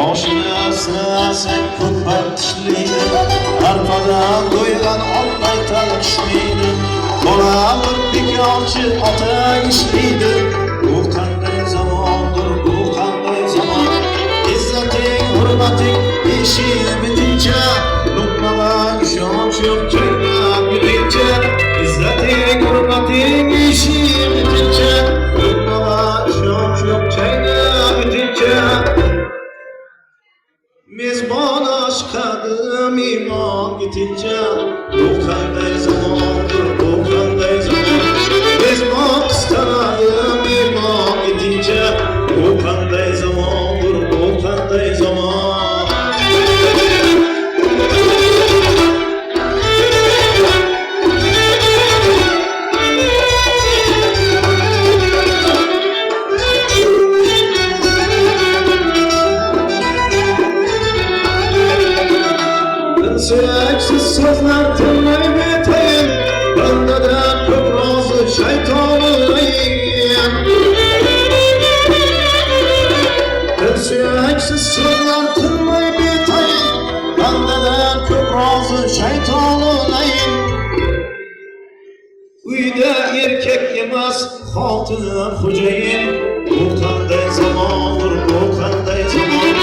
Boshini sinasang ko'par tishlaydi, arpadan to'ygan olmay talashmaydi. Bola bir bekorchi otang ishlaydi. Bu qanday zamondir, bu qanday zamon. İzzeting, hurmating eshik bitincha, luqmaga ishonch yo'q chaynab yurincha. İzzeting, hurmating eshik bitincha, luqmaga ishonch yo'q chaynab yurincha. Mezbon aşkadım iman gitince, bu qanday zamondir, bu qanday zamon. Mezbon istadim iman gitince, bu qanday zamondir, bu qanday zamon. Seksiz sözler tınlay biteyin, bende de köp razı şeytan olayım. Seksiz sözler tınlay biteyin, bende de köp razı şeytan olayım. Uyda erkek emas, xotin xo'jayin, bu qanday zamondir, bu qanday zamon.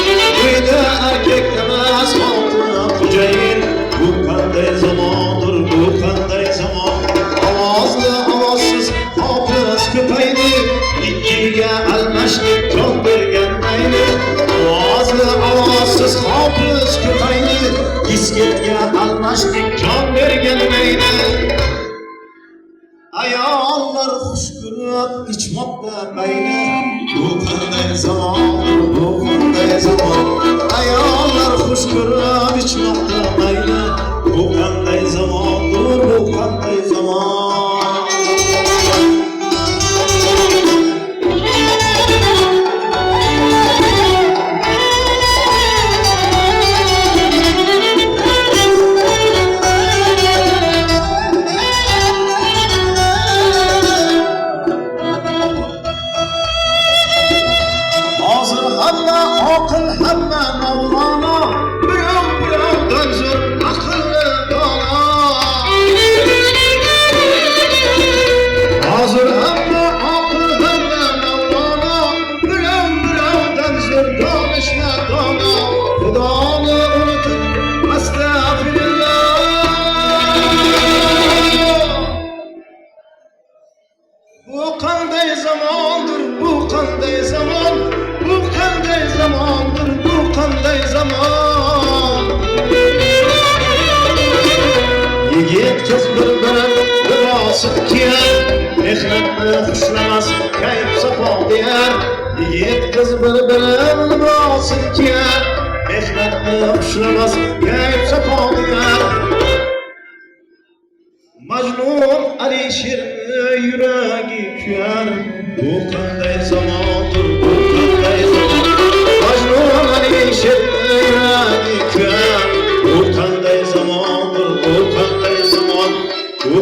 Uyda erkek emas, xotin xo'jayin, bu qanday zamondir, bu qanday zamon. Ovozli ovozsiz hofiz ko'paydi, ikkiga almashib jon bergan mayli. Ovozli ovozsiz hofiz ko'paydi, disketga almashib jon bergan mayli. Ayollar xush ko'rib ichmoqda mayli, bu qanday zamondir, bu qanday zamon. Ayollar xush ko'rib ichmoqda mayli, bu qanday zamondir, bu qanday zamon. Hamma aql, hamma Mavlana, biron-birondan zo'r aqlli dono. Hozir hamma aql, hamma Mavlana, biron-birondan zo'r donishma dono. Xudoni unutib astag'firulloh. Bu qanday zamondir, bu qanday zamon. Bu qanday zamondir, bu qanday zamon. Yigit qiz bir-birin libosib kiyar, mehnatni xushlamas kayf safo deyar. Yigit qiz bir-birin libosib kiyar, mehnatni xushlamas kayf safo deyar. Majnun Alisherni yuragi kuyar, bu qanday zamondir, bu qanday zamon. Majnun Alisherni yuragi kuyar, bu qanday zamondir, bu qanday zamon. Bu